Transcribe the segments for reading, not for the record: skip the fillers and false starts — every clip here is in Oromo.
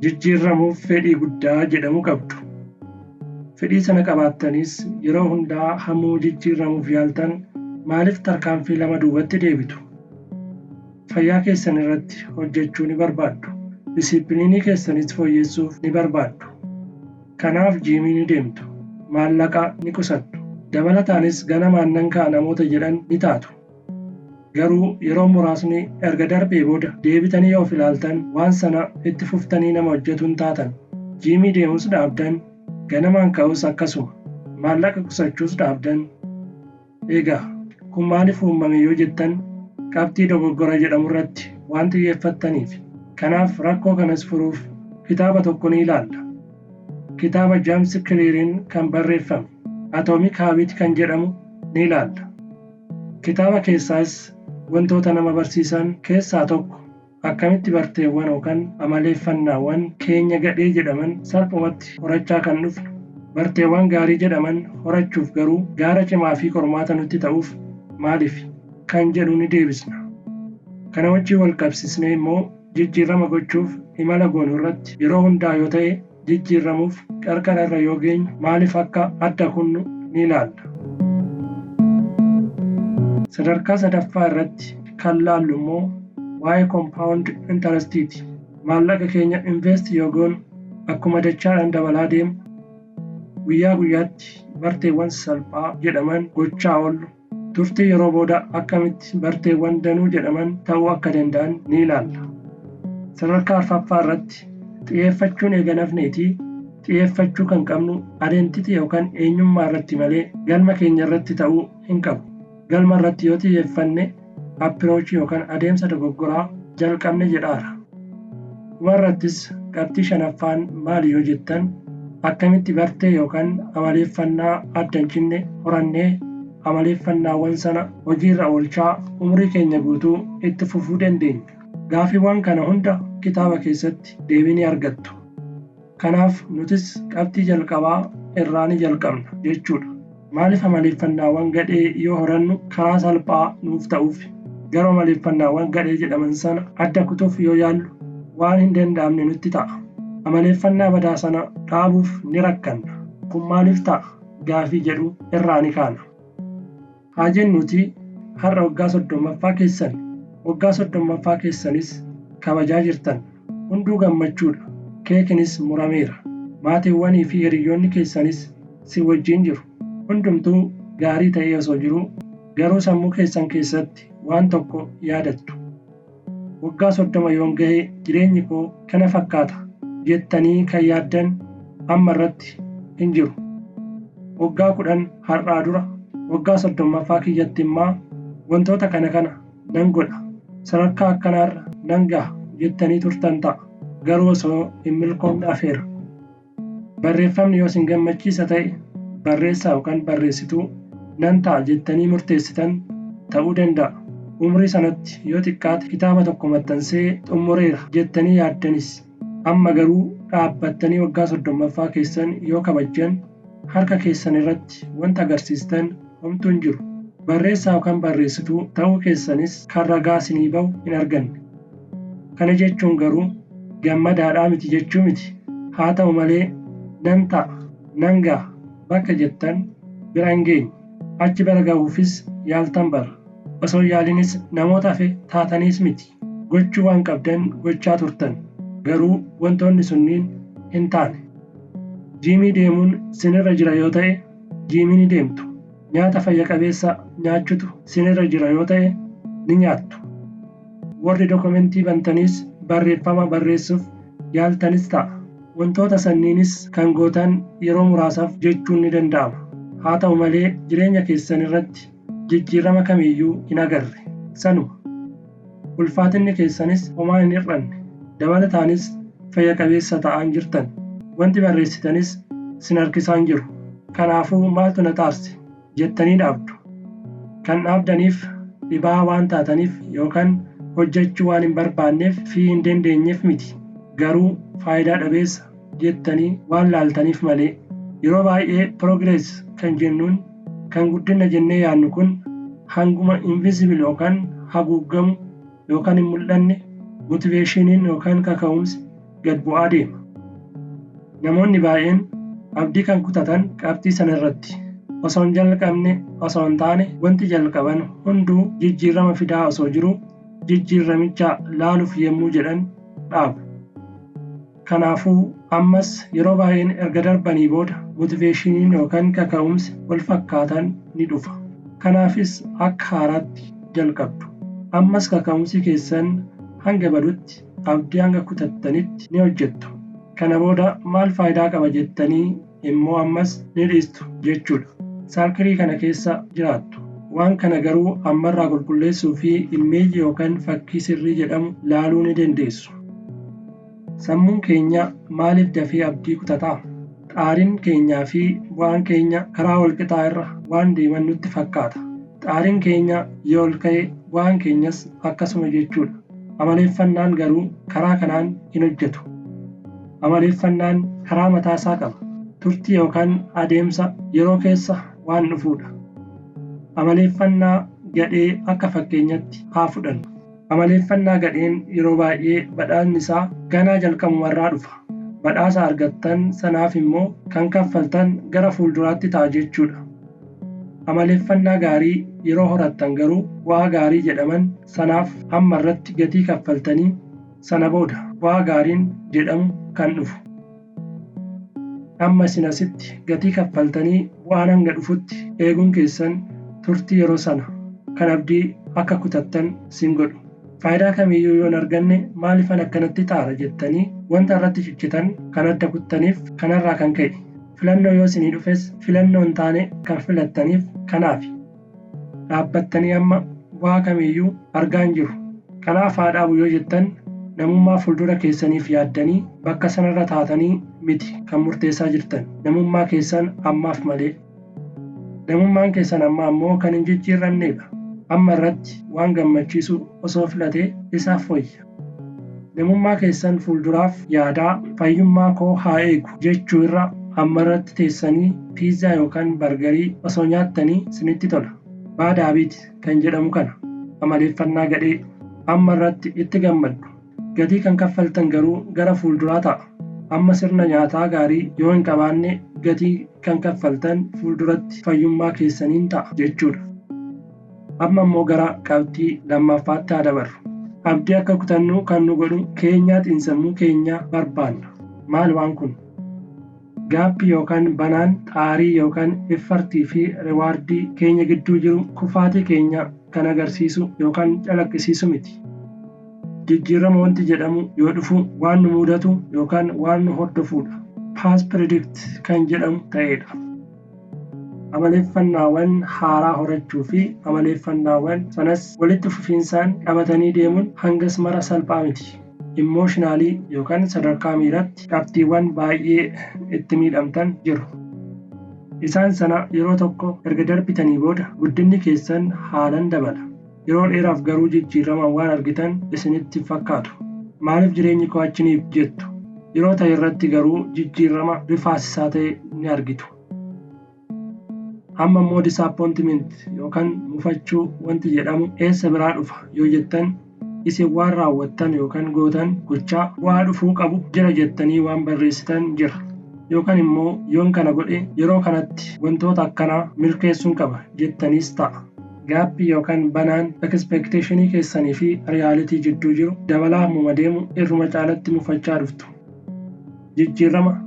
jijjiiramuuf fedhii guddaa jedhamu qabdu. Fedhii sana qabaattanis yeroo hundaa hammuu jijjiiramuuf yaaltan maaliif tarkaanfii lama duubatti deebitu? Fayyaa keessan irratti hojjechuu ni barbaaddu. Disiipiliinii keessanis fooyyessuuf ni barbaaddu. Kanaaf jiimii ni deemtu. Maallaqa ni qusattu. Dabalataanis ganamaan nan ka'a namoota jedhan ni taatu. Garuu yeroo muraasni erga darbee booda deebitanii of ilaaltan waan sana itti fuftanii nama hojjetu hin taatan. Jiimii deemus dhaabdan, ganamaan ka'us akkasuma. Maallaqa qusachuus dhaabdan. Egaa kun maaliif uumame yoo jettan qabxii dogoggora jedhamu irratti waan xiyyeeffattaniif. Kanaaf rakkoo kanas furuuf kitaaba tokko ni ilaalla. Kitaaba James Cleariin kan barreeffame Atomic Habit kan jedhamu ni ilaalla. Kitaaba keessaas wantoota nama barsiisan keessaa tokko akkamitti barteewwan yookaan amaleeffannaawwan keenya gadhee jedhaman salphumatti horachaa kan dhufnu. Barteewwan gaarii jedhaman horachuuf garuu gaara cimaa fi qormaata nutti ta'uuf maaliif kan jedhu ni deebisna. Kana wajjin wal qabsiisnee immoo jijjiirama gochuuf imala goonuu irratti yeroo hundaa yoo ta'e jijjiiramuuf qarqara irra yoo geenyu maaliif akka adda kunnu ni ilaalla. Sadarkaa sadaffaa irratti kan laallu immoo waa'ee compound interestiiti. Maallaqa keenya invest yoo goonu akkuma dachaadhaan dabalaa deemu guyyaa guyyaatti barteewwan salphaa jedhaman gochaa oollu. Turtii yeroo booda akkamitti barteewwan danuu jedhaman ta'uu akka danda'an ni ilaalla. Sadarkaa arfaffaa irratti xiyyeeffachuun eega nafneetii xiyyeeffachuu kan qabnu adeemtitii yookaan eenyummaa irratti malee galma keenya irratti ta'uu hin qabu. Galma irratti yoo xiyyeeffanne appiroochii yookaan adeemsa dogoggoraa jalqabne jedhaara. Dhumarrattis qabxii shanaffaan maali yoo jettan akkamitti bartee yookaan amaleeffannaa adda hin cinne horannee amaleeffannaawwan sana hojiirra oolchaa umurii keenya guutuu itti fufuu dandeenya. Gaaffiiwwan kana hunda kitaaba keessatti deebii ni argattu. Kanaaf nutis qabxii jalqabaa irraa ni jalqabna jechuudha. Maaliif amaleeffannaawwan gadhee yoo horannu karaa salphaa nuuf ta'uuf garuu amaleeffannaawwan gadhee jedhaman sana adda kutuuf yoo yaallu waan hin danda'amne nutti ta'a. Amaleeffannaa badaa sana dhaabuuf ni rakkanna. Kun maaliif ta'a? Gaaffii jedhu irraa ni kaana. Haa jennuuti har'a waggaa 30ffaa keessan. Waggaa 30ffaa keessanis kabajaa jirtan. Hunduu gammachuudha. Keekinis murameera. Maatiiwwanii fi hiriyoonni keessanis si wajjin jiru. Hundumtuu gaarii ta'ee osoo jiruu garuu sammuu keessan keessatti waan tokko yaadattu. Waggaa 30 yoon gahee jireenyi koo kana fakkaata jettanii kan yaaddan amma irratti hin jiru. Waggaa 10 har'aa dura waggaa 30ffaa kiyyatti immoo wantoota kana nan godha. Sadarkaa akkanaarra nan gaha jettanii turtan ta'a. Garuu osoo hin milkoomne hafeera. Barreeffamni yoo isin gammachiisa ta'e barreessaa yookaan barreessituu nan ta'a jettanii murteessitan ta'uu danda'a. Umrii sanatti yoo xiqqaate kitaaba tokko maxxansee xumureera jettanii yaaddanis amma garuu dhaabbattanii waggaa 30ffaa keessan yoo kabajjan harka keessan irratti wanta agarsiistan homtuu hin jiru. Barreessaa yookaan barreessituu ta'uu keessanis kan ragaa isinii bahu hin arganne. Kana jechuun garuu gammadaadhaa miti jechuu miti. Haa ta'u malee nan ta'a, nan gaha bakka jettan bira hin geenye. Achi bira gahuufis yaaltan bara. Osoo yaalinis namoota hafe taataniis miti. Gochuu waan qabdan gochaa turtan. Garuu wantoonni sunniin hin taane. Jiimii deemuun sinirra jira yoo ta'e jiimii ni deemtu. Nyaata fayya qabeessa nyaachuutu sinirra jira yoo ta'e ni nyaattu. Warri dokumentii bantaniis barreeffama barreessuuf yaaltanis ta'a. Wantoota sanniinis kan gootan yeroo muraasaaf jechuun ni danda'ama. Haa ta'u malee jireenya keessan irratti jijjiirama kamiyyuu hin agarre. Sanuma. Ulfaatinni keessanis homaa hin hir'anne. Dabalataanis fayya qabeessa ta'an jirtan. Wanti barreessitanis sin harkisaan jiru. Kanaafuu maaltu na taarse jettanii dhaabdu. Kan dhaabdaniif dhibaa waan taataniif yookaan hojjechuu waan hin barbaanneef fi hin dandeenyeef miti. Garuu faayidaa dhabeessa jettanii waan laaltaniif malee. Yeroo baay'ee progress kan jennuun kan guddina jennee yaadnu kun hanguma invisible yookaan haguugamu yookaan hin mul'anne motiveeshiniin yookaan kaka'umsi gad bu'aa deema. Namoonni baay'een abdii kan kutatan qabxii sana irratti. Osoo hin jalqabne osoo hin taane wanti jalqaban hunduu jijjiirama fidaa osoo jiruu jijjiiramicha laaluuf yemmuu jedhan dhaabu. Kanaafuu ammas yeroo baay'een erga darbanii booda motiveeshiniin yookaan kaka'umsi wal fakkaatan ni dhufa. Kanaafis akka haaraatti jalqabdu. Ammas kaka'umsi keessan hanga badutti abdii hanga kutattanitti ni hojjettu. Kana booda maal faayidaa qaba jettanii immoo ammas ni dhiistu jechuudha. Saarkilii kana keessa jiraattu. Waan kana garuu ammarraa qulqulleessuu fi imeejii yookaan fakkii sirrii jedhamu laaluu ni dandeessu. Sammuun keenya maaliif dafee abdii kutataa? Xaariin keenyaa fi bu'aan keenya karaa wal qixaa irra waan deeman nutti fakkaata. Xaariin keenya yoo ol ka'e bu'aan keenyas akkasuma jechuudha. Amaleeffannaan garuu karaa kanaan hin hojjetu. Amaleeffannaan karaa mataasaa qaba. Turtii yookaan adeemsa yeroo keessa waan dhufuudha. Amaleeffannaa gadhee akka fakkeenyatti haa fudhannu. Amaleeffannaa gadheen yeroo baay'ee badhaasni isaa ganaa jalqabumarraa dhufa. Badhaasa argattan sanaaf immoo kan kaffaltan gara fuulduraatti ta'a jechuudha. Amaleeffannaa gaarii yeroo horattan garuu bu'aa gaarii jedhaman sanaaf hamma irratti gatii kaffaltanii sana booda bu'aa gaariin jedhamu kan dhufu. Amma isin asitti gatii kaffaltanii bu'aan hanga dhufutti eeguun keessan turtii yeroo sana kan abdii akka kutattan sin godhu. Faayidaa kamiyyuu yoon arganne maalifan akkanatti taara jettanii wanta irratti ciccitan kan adda kuttaniif kanarraa kan ka'e. Filannoo yoo isinii dhufes filannoo hin taane kan filattaniif kanaafi. Dhaabbattanii amma bu'aa kamiyyuu argaa hin jiru. Kanaaf haa dhaabu yoo jettan namummaa fuuldura keessaniif yaaddanii bakka sanarra taatanii miti kan murteessaa jirtan. Namummaa keessan ammaaf malee. Namummaan keessan ammaa ammoo kan hin jijjiirramnedha. Amma irratti waan gammachiisu osoo filatee isaaf wayya. Namummaa keessan fuulduraaf yaadaa fayyummaa koo haa eegu jechuu irra amma irratti teessanii piizaa yookaan bargarii osoo nyaattanii isinitti tola. Baadaabiiti kan jedhamu kana amaleeffannaa gadhee amma irratti itti gammaddu. Gatii kan kaffaltan garuu gara fuulduraa ta'a. Amma sirna nyaataa gaarii yoo hin qabaanne gatii kan kaffaltan fuulduratti fayyummaa keessaniin ta'a jechuudha. Amma immoo gara qabxii lammaffaatti haa dabarru. Abdii akka kutannu kan nu godhu keenyaa xiinsammuu keenyaa barbaanna. Maal waan kun? Gaappii yookaan banaan xaarii yookaan effartii fi riwaardii keenya gidduu jiru kufaatii keenya kan agarsiisu yookaan calaqqisiisu miti. Jijjiirama wanti jedhamu yoo dhufu waan nu mudatu yookaan waan nu hordofuudha. Past predict kan jedhamu ta'edha. Amaleeffannaawwan haaraa horachuu fi amaleeffannaawwan sanas walitti fufiinsaan qabatanii deemuun hangas mara salphaa miti. Immooshinaalii yookaan sadarkaa miiraatti qabxiiwwan baay'ee itti miidhamtan jiru. Isaan sana yeroo tokko erga darbitanii booda guddinni keessan haalan dabala. Yeroo dheeraaf garuu jijjiirama waan argitan isinitti fakkaatu. Maaliif jireenyi koo achiniif jettu? Yeroo ta'e irratti garuu jijjiirama rifaasisaa ta'e ni argitu. Amma immoo disappointment yookaan mufachuu wanti jedhamu eessa biraa dhufa yoo jettan isin waan raawwattan yookaan gootan gochaa bu'aa dhufuu qabu jira jettanii waan barreessitan jira. Yookaan immoo yoon kana godhe yeroo kanatti wantoota akkanaa milkeessuun qaba jettaniis ta'a. Gaappii yookaan banaan expectationii keessanii fi reyaalitii jidduu jiru dabalaa hammuma deemu irruma caalatti mufachaa dhuftu. Jijjiirama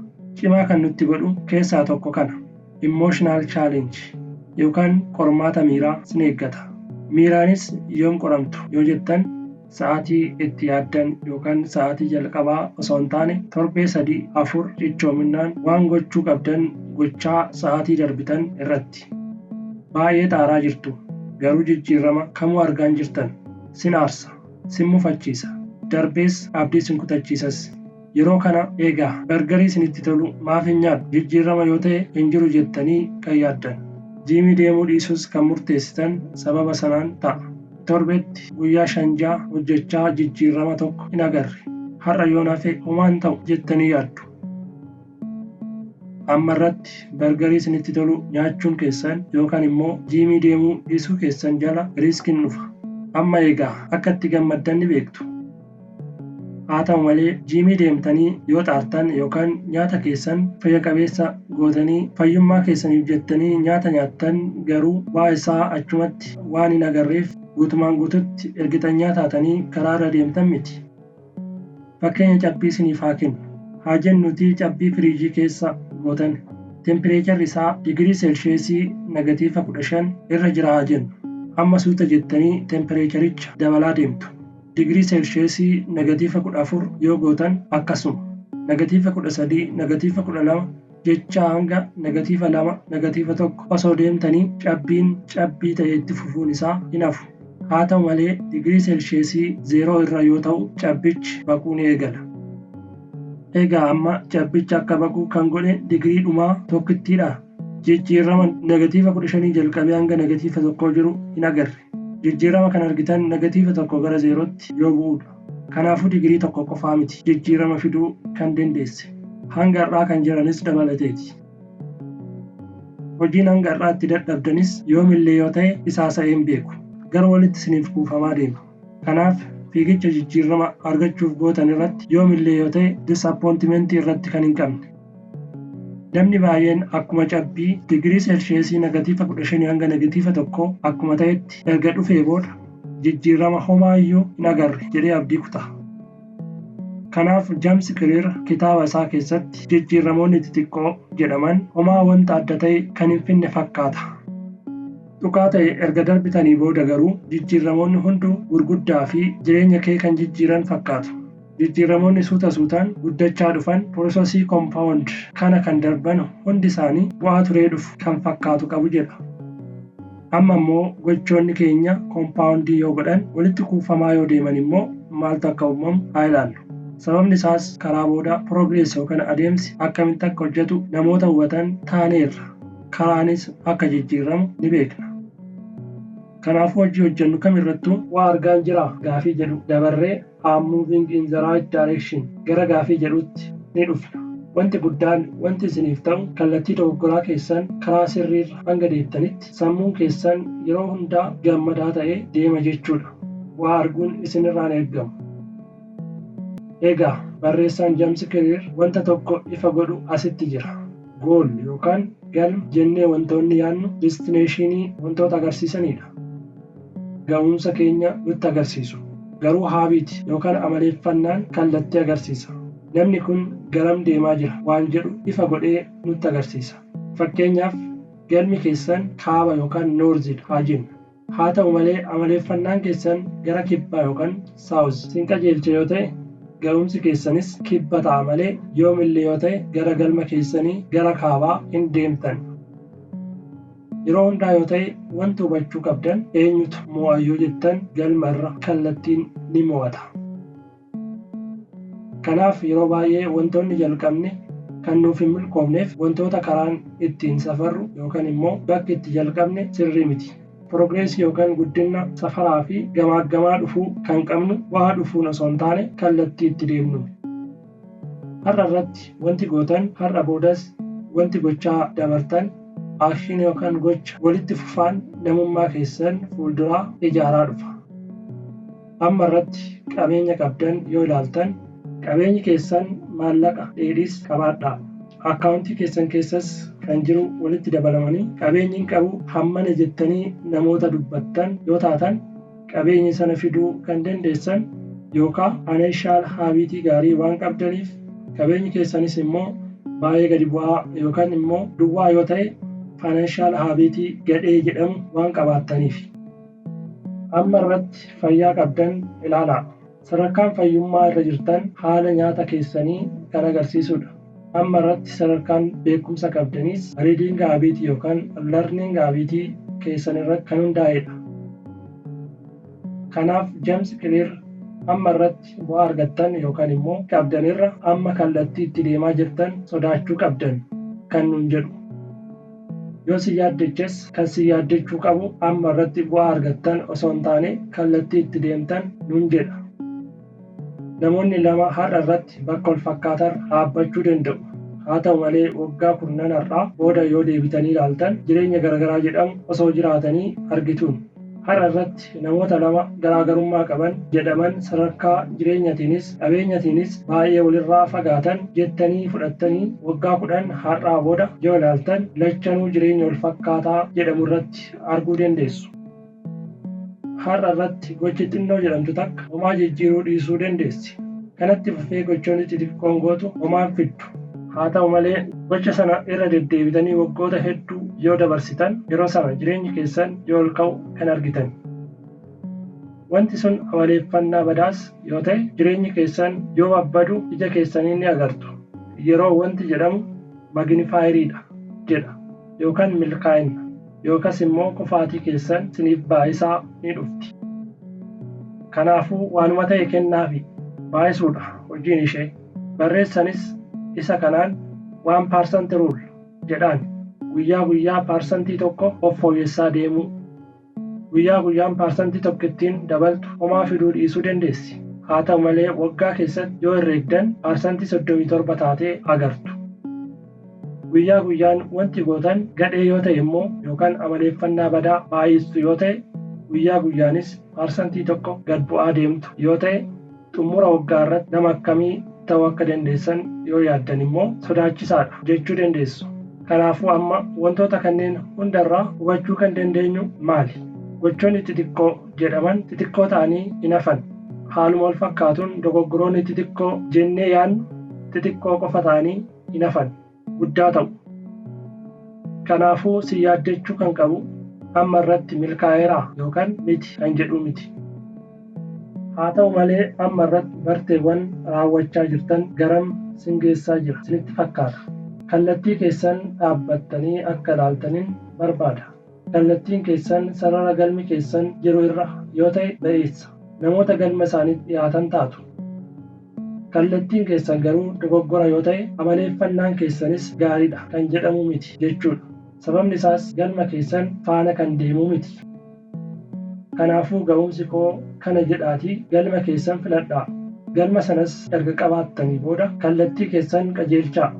cimaa kan nutti godhu keessaa tokko kana. Emotional challenge yookaan qormaata miiraa sin eeggata. Miiraanis yoom qoramtu yoo jettan sa'aatii itti yaaddan yookaan sa'aatii jalqabaa osoo hin taane torbee 3-4 cichoominaan waan gochuu qabdan gochaa sa'aatii darbitan irratti. Baay'ee xaaraa jirtu garuu jijjiirama kamuu argaa hin jirtan. Sin aarsa, sin mufachiisa, darbees abdii sin kutachiisas. Yeroo kana eegaa bargarii isinitti tolu maaf hin nyaadhu jijjiirama yoo ta'e hin jiru jettanii kan yaaddan. Jiimii deemuu dhiisuus kan murteessitan sababa sanaan ta'a. Torbeetti guyyaa 5 hojjechaa jijjiirama tokko hin agarre. Har'a yoo nafe homaan ta'u jettanii yaaddu. Amma irratti bargarii isinitti tolu nyaachuun keessan yookaan immoo jiimii deemuu dhiisuu keessan jala riiskiin dhufa. Amma eegaa akka itti gammaddan ni beektu. Haa ta'u malee jiimii deemtanii yoo xaartan yookaan nyaata keessan fayya qabeessa gootanii fayyummaa keessaniif jettanii nyaata nyaattan garuu waa isaa achumatti waan hin agarreef guutumaan guututti ergitanii taatanii karaarra deemtan miti. Fakkeenya cabbii isiniif haa kennu. Haa jennuutii cabbii firiijii keessa gootan. Tempireecharri isaa digirii seelsheesii -15 irra jira haa jennu. Amma suuta jettanii tempireecharicha dabalaa deemtu. Digirii seelsheesii -14 yoo gootan akkasuma. -13, -12 jecha hanga -2, -1 osoo deemtanii cabbiin cabbii ta'e itti fufuun isaa hin hafu. Haa ta'u malee digirii seelsheesii 0 irra yoo ta'u cabbichi baquu ni eegala. Egaa amma cabbicha akka baqu kan godhe digirii dhumaa tokkittiidha. Jijjiirama -15 jalqabee hanga -1 jiru hin agarre. Jijjiirama kan argitan -1 gara 0tti yoo bu'uudha. Kanaafuu digirii tokko qofaa miti jijjiirama fiduu kan dandeesse. Hanga har'aa kan jiranis dabalateeti. Hojiin hanga har'aatti dadhabdanis yoomillee yoo ta'e isaasa'ee hin beeku. Gara walitti isiniif kuufamaa deema. Kanaaf fiigicha jijjiirama argachuuf gootan irratti yoomillee yoo ta'e disappointimentii irratti kan hin qabne. Namni baay'een akkuma cabbii digirii seelsheesii -15 hanga -1 akkuma ta'etti erga dhufee booda jijjiirama homaa iyyuu hin agarre jedhee abdii kuta. Kanaaf James Clear kitaaba isaa keessatti jijjiiramoonni xixiqqoo jedhaman homaa wanta adda ta'e kan hin finne fakkaata. Dhugaa ta'e erga darbitanii booda garuu jijjiiramoonni hunduu gurguddaa fi jireenya kee kan jijjiiran fakkaatu. Jijjiiramoonni suuta suutaan guddachaa dhufan piroosesii koompaawundi kana kan darban hundi isaanii bu'aa turee dhufu kan fakkaatu qabu jedha. Amma immoo gochoonni keenya koompaawundii yoo godhan walitti kuufamaa yoo deeman immoo maaltu akka uumamu haa ilaallu. Sababni isaas karaa booda piroogreesii yookaan adeemsi akkamitti akka hojjetu namoota hubatan taaneerra. Karaanis akka jijjiiramu ni beekna. Kanaafuu hojii hojjennu kamirrattuu waa argaan jira gaafii jedhu dabarree I'm moving in the right direction gara gaafii jedhutti ni dhufna. Wanti guddaan wanti isiniif ta'u kallattii dogoggoraa keessan karaa sirriirra hanga deemtanitti sammuun keessan yeroo hundaa gammadaa ta'ee deema jechuudha. Waa arguun isinirraan eeggamu. Egaa barreessaan James Clear wanta tokko ifa godhu asitti jira. Goal yookaan galma jennee wantoonni yaadnu destineeshinii wantoota agarsiisanidha. Ga'umsa keenya nutti agarsiisu. Garuu haabiiti yookaan amaleeffannaan kallattii agarsiisa. Namni kun garam deemaa jira waan jedhu ifa godhee nutti agarsiisa. Fakkeenyaaf galmi keessan kaaba yookaan noorziidha haa jennu. Haa ta'u malee amaleeffannaan keessan gara kibbaa yookaan saawuz sin qajeelcha yoo ta'e ga'umsi keessanis kibba ta'a malee yoomillee yoo ta'e gara galma keessanii gara kaabaa hin deemtan. Yeroo hundaa yoo ta'e wanti hubachuu qabdan eenyutu mo'a yoo jettan galma irra kallattiin ni mo'ata. Kanaaf yeroo baay'ee wantoonni jalqabne kan nuuf hin milkoofneef wantoota karaan ittiin safarru yookaan immoo bakki itti jalqabne sirrii miti. Piroogreesii yookaan guddina safaraa fi gamaaggamaa dhufuu kan qabnu waa dhufuun osoo hin taane kallattii itti deemnu. Har'a irratti wanti gootan har'a boodas wanti gochaa dabartan akshiin yookaan gocha walitti fufaan namummaa keessan fuulduraa ijaaraa dhufa. Amma irratti qabeenya qabdan yoo ilaaltan qabeenyi keessan maallaqa dheedhiis qabaadhaa. Akkaawuntii keessan keessas kan jiru walitti dabalamanii qabeenyiin qabu hammana jettanii namoota dubbattan yoo taatan qabeenyi sana fiduu kan dandeessan yookaan faayinaanshaal haabitii gaarii waan qabdaniif qabeenyi keessanis immoo baay'ee gadi bu'aa yookaan immoo duwwaa yoo ta'e faayinaanshaal haabitii gadhee jedhamu waan qabaattaniif. Amma irratti fayyaa qabdan ilaalaa. Sadarkaan fayyummaa irra jirtan haala nyaata keessanii kan agarsiisudha. Amma irratti sadarkaan beekumsa qabdaniis riiding haabitii yookaan learning haabitii keessan irratti kan hundaa'edha. Kanaaf James Clear amma irratti bu'aa argattan yookaan immoo qabdanirra amma kallattii itti deemaa jirtan sodaachuu qabdan kan nun jedhu. Yoo si yaaddeches kan si yaaddechuu qabu amma irratti bu'aa argattan osoo hin taane kallattii itti deemtan nun jedha. Namoonni lama har'a irratti bakka wal fakkaataa dhaabbachuu danda'u. Haa ta'u malee waggaa 10 har'aa booda yoo deebitanii ilaaltan jireenya garaagaraa jedhamu osoo jiraatanii argituun. Har'a irratti namoota lama garaagarummaa qaban jedhaman sadarkaa jireenyatiinis qabeenyatiinis baay'ee walirraa fagaatan jettanii fudhattanii waggaa 10 har'aa booda yoo ilaaltan lachanuu jireenya wal fakkaataa jedhamu irratti arguu dandeessu. Har'a irratti gochi xinnoo jedhamtu takka homaa jijjiiruu dhiisuu dandeessi. Kanatti fufee gochoonni xixiqqoon gootu homaa fiddu. Haa ta'u malee gocha sana irra deddeebitanii waggoota hedduu yoo dabarsitan yeroo sana jireenyi keessan yoo ol ka'u kan argitan. Wanti sun amaleeffannaa badaas yoo ta'e jireenyi keessan yoo babbadu ija keessanii ni agartu. Yeroo wanti jedhamu magnifaayiriidha jedha yookaan milkaa'ina yookas immoo kufaatii keessan siniif baay'isaa ni dhufti. Kanaafuu waanuma ta'e kennaafi baay'isuudha hojiin ishee. Barreessanis isa kanaan 1% rule jedhaan guyyaa guyyaa parsantii tokko of fooyyessaa deemuu. Guyyaa guyyaan parsantii tokko ittiin dabaltu homaa fiduu dhiisuu dandeessi. Haa ta'u malee waggaa keessatti yoo herreegdan parsantii 37 taatee agartu. Guyyaa guyyaan wanti gootan gadhee yoo ta'e immoo yookaan amaleeffannaa badaa baay'istu yoo ta'e guyyaa guyyaanis parsantii tokko gad bu'aa deemtu yoo ta'e xumura waggaa irratti nama akkamii ta'uu akka dandeessan yoo yaaddan immoo sodaachisaadha jechuu dandeessu. Kanaafuu amma wantoota kanneen hundarraa hubachuu kan dandeenyu maali? Gochoonni xixiqqoo jedhaman xixiqqoo ta'anii hin hafan. Haaluma wal fakkaatuun dogoggoroonni xixiqqoo jennee yaadnu xixiqqoo qofa ta'anii hin hafan. Guddaa ta'u. Kanaafuu si yaaddachuu kan qabu amma irratti milkaa'eeraa yookaan miti kan jedhu miti. Haa ta'u malee amma irratti barteewwan raawwachaa jirtan garam sin geessaa jira sinitti fakkaata. Kallattii keessan dhaabbattanii akka ilaaltaniin barbaada. Kallattiin keessan sarara galmi keessan jiru irra yoo ta'e ba'eessa. Namoota galma isaaniitti dhiyaatan taatu. Kallattiin keessan garuu dogoggora yoo ta'e amaleeffannaan keessanis gaariidha kan jedhamu miti jechuudha. Sababni isaas galma keessan faana kan deemu miti. Kanaafuu ga'umsi koo kana jedhaatii galma keessan filadhaa. Galma sanas erga qabaattanii booda kallattii keessan qajeelchaa.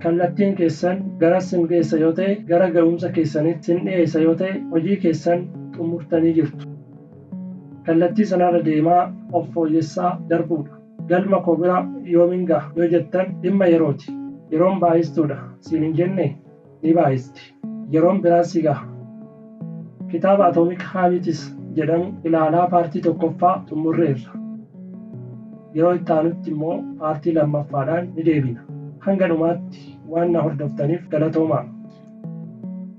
Kallattiin keessan gara sin geessa yoo ta'e gara ga'umsa keessanitti sin dhiyeessa yoo ta'e hojii keessan xumurtanii jirtu. Kallattii sanarra deemaa of fooyyessaa darbuudha. Galma koo bira yoomin gaha yoo jettan dhimma yerooti. Yeroon baay'istuudha siin hin jenne ni baay'isti. Yeroon biraan si gaha. Kitaaba Atomic Habits jedhamu ilaalaa paartii tokkoffaa xumurreerra. Yeroo itti aanutti immoo paartii lammaffaadhaan ni deebina. Hanga dhumaatti waan na hordoftaniif galatoomaa.